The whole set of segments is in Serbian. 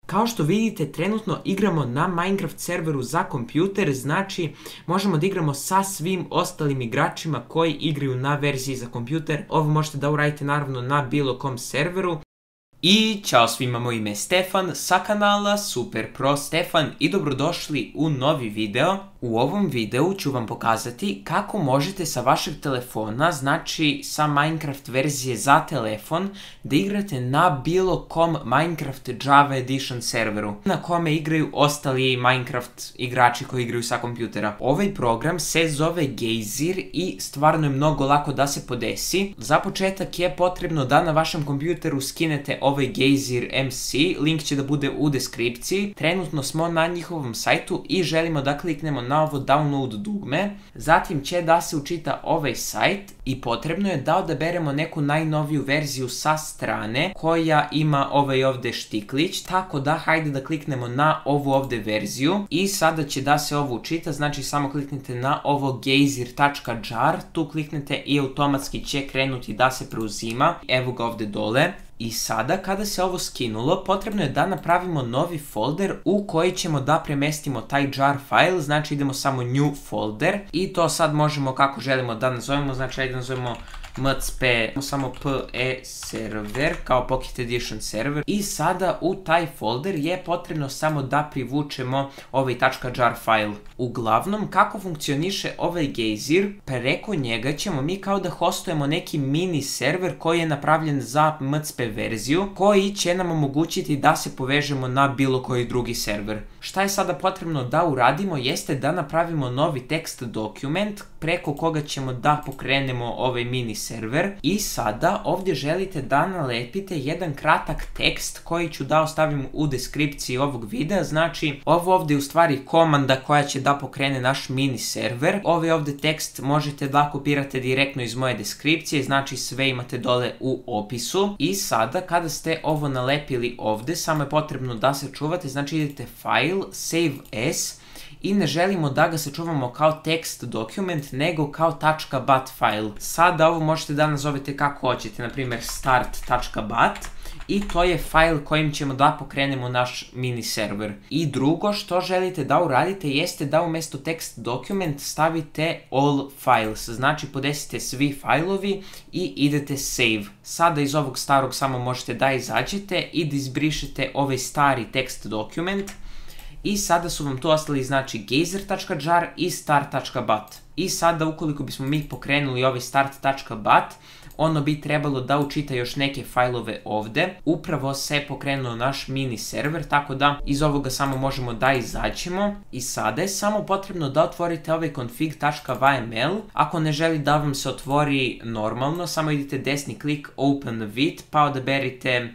Kao što vidite, trenutno igramo na Minecraft serveru za kompjuter, znači možemo da igramo sa svim ostalim igračima koji igraju na verziji za kompjuter. Ovo možete da uradite naravno na bilo kom serveru. I ćao svima, moje ime je Stefan sa kanala Super Pro Stefan i dobrodošli u novi video. U ovom videu ću vam pokazati kako možete sa vašeg telefona, znači sa Minecraft verzije za telefon, da igrate na bilo kom Minecraft Java Edition serveru, na kome igraju ostali Minecraft igrači koji igraju sa kompjutera. Ovaj program se zove Gejzir i stvarno je mnogo lako da se podesi. Za početak je potrebno da na vašem kompjuteru skinete ovaj Gejzir MC, link će da bude u deskripciji. Trenutno smo na njihovom sajtu i želimo da kliknemo na ovo download dugme. Zatim će da se učita ovaj sajt i potrebno je da odaberemo neku najnoviju verziju sa strane koja ima ovaj ovde štiklić, tako da hajde da kliknemo na ovu ovde verziju i sada će da se ovo učita, znači samo kliknite na ovo gejzir.jar, tu kliknete i automatski će krenuti da se preuzima, evo ga ovde dole. I sada, kada se ovo skinulo, potrebno je da napravimo novi folder u koji ćemo da premestimo taj jar file, znači idemo samo new folder i to sad možemo kako želimo da nazovemo, znači ajde nazovemo mcp, samo pe server, kao Pocket Edition server. I sada u taj folder je potrebno samo da privučemo ovaj .jar file. Uglavnom, kako funkcioniše ovaj Gejzir, preko njega ćemo mi kao da hostujemo neki mini server koji je napravljen za mcp verziju, koji će nam omogućiti da se povežemo na bilo koji drugi server. Šta je sada potrebno da uradimo jeste da napravimo novi text dokument preko koga ćemo da pokrenemo ovaj mini server i sada ovdje želite da nalepite jedan kratak tekst koji ću da ostavim u deskripciji ovog videa, znači ovo ovdje je u stvari komanda koja će da pokrene naš mini server. Ovaj ovdje tekst možete da kopirate direktno iz moje deskripcije, znači sve imate dole u opisu. I sada kada ste ovo nalepili ovdje, samo je potrebno da se čuvate, znači idete file, save as, i ne želimo da ga sačuvamo kao text dokument, nego kao .bat file. Sada ovo možete da nazovete kako hoćete, na primjer start.bat, i to je file kojim ćemo da pokrenemo naš mini server. I drugo što želite da uradite jeste da umjesto text document stavite all files, znači podesite svi fajlovi i idete save. Sada iz ovog starog samo možete da izađete i da izbrišete ovaj stari text dokument. I sada su vam tu ostali znači gejzir.jar i start.bat. I sada ukoliko bismo mi pokrenuli ovaj start.bat, ono bi trebalo da učita još neke fajlove ovde. Upravo se pokrenuo naš mini server, tako da iz ovoga samo možemo da izađemo. I sada je samo potrebno da otvorite ovaj config.yml. Ako ne želi da vam se otvori normalno, samo idite desni klik open with, pa odaberite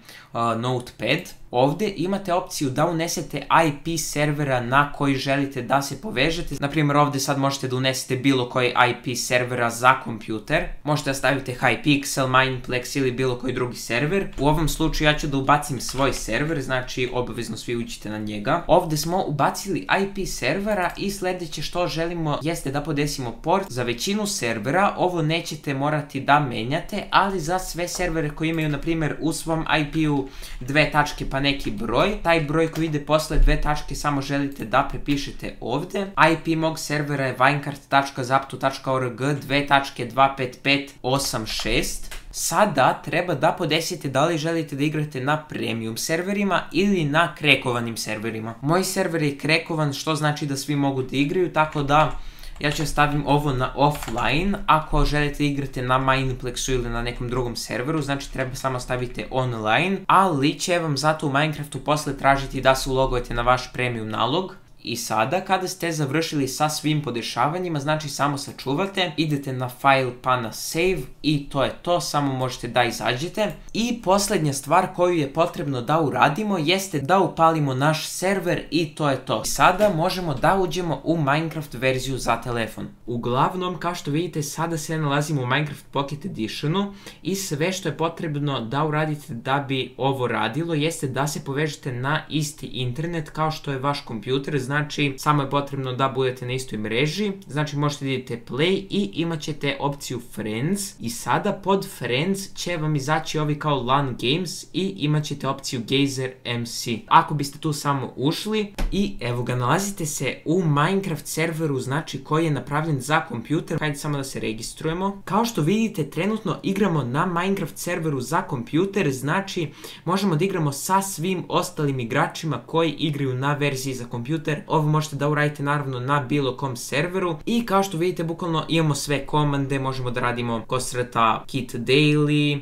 notepad. Ovdje imate opciju da unesete IP servera na koji želite da se povežete. Naprimjer, ovdje sad možete da unesete bilo koji IP servera za kompjuter. Možete da stavite Hypixel, Mineplex ili bilo koji drugi server. U ovom slučaju ja ću da ubacim svoj server, znači obavezno svi uđite na njega. Ovdje smo ubacili IP servera i sljedeće što želimo jeste da podesimo port. Za većinu servera ovo nećete morati da menjate, ali za sve servere koji imaju, na primjer, u svom IP-u dve tačke pa neki broj, taj broj koji ide posle dve tačke samo želite da prepišete ovdje. IP mog servera je vinecart.zaptu.org 2.25586. Sada treba da podesite da li želite da igrate na premium serverima ili na krekovanim serverima. Moj server je krekovan, što znači da svi mogu da igraju, tako da ja ću stavim ovo na offline. Ako želite igrate na Mineplexu ili na nekom drugom serveru, znači treba samo staviti online, ali će vam zato u Minecraftu posle tražiti da se ulogujete na vaš premium nalog. I sada, kada ste završili sa svim podešavanjima, znači samo sačuvate, idete na file pa na save i to je to, samo možete da izađete. I posljednja stvar koju je potrebno da uradimo jeste da upalimo naš server i to je to. Sada možemo da uđemo u Minecraft verziju za telefon. Uglavnom, kao što vidite, sada se nalazimo u Minecraft Pocket Editionu i sve što je potrebno da uradite da bi ovo radilo jeste da se povežete na isti internet kao što je vaš kompjuter. znači samo je potrebno da budete na istoj mreži, znači možete da idete play i imat ćete opciju friends i sada pod friends će vam izaći ovi kao LAN games i imat ćete opciju Gazer MC. Ako biste tu samo ušli i evo ga, nalazite se u Minecraft serveru, znači koji je napravljen za kompjuter. Hajde samo da se registrujemo. Kao što vidite, trenutno igramo na Minecraft serveru za kompjuter, znači možemo da igramo sa svim ostalim igračima koji igraju na verziji za kompjuter. Ovo možete da uradite naravno na bilo kom serveru i kao što vidite bukvalno imamo sve komande, možemo da radimo Kosrata Kit Daily,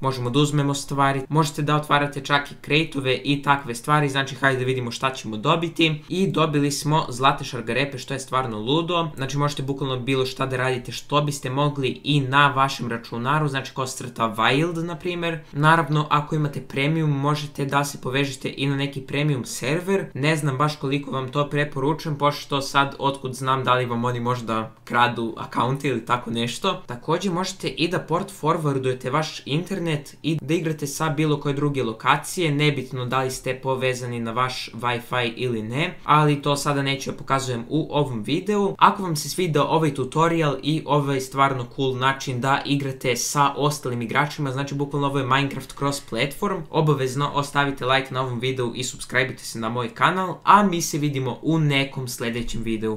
možemo da uzmemo stvari, možete da otvarate čak i crate-ove i takve stvari, znači hajde da vidimo šta ćemo dobiti. I dobili smo zlate šargarepe, što je stvarno ludo, znači možete bukvalno bilo šta da radite što biste mogli i na vašem računaru, znači Kosrata Wild na primjer. Naravno, ako imate premium, možete da se povežete i na neki premium server, ne znam baš koliko vam to preporučujem, pošto sad otkud znam da li vam oni možda kradu akaunte ili tako nešto. Također možete i da port forwardujete vaš internet i da igrate sa bilo koje druge lokacije, nebitno da li ste povezani na vaš Wi-Fi ili ne, ali to sada neću da pokazujem u ovom videu. Ako vam se svidao ovaj tutorial i ovaj stvarno cool način da igrate sa ostalim igračima, znači bukvalno ovo je Minecraft cross platform, obavezno ostavite like na ovom videu i subscribe-ite se na moj kanal, a mi se vidimo u nekom sljedećem videu.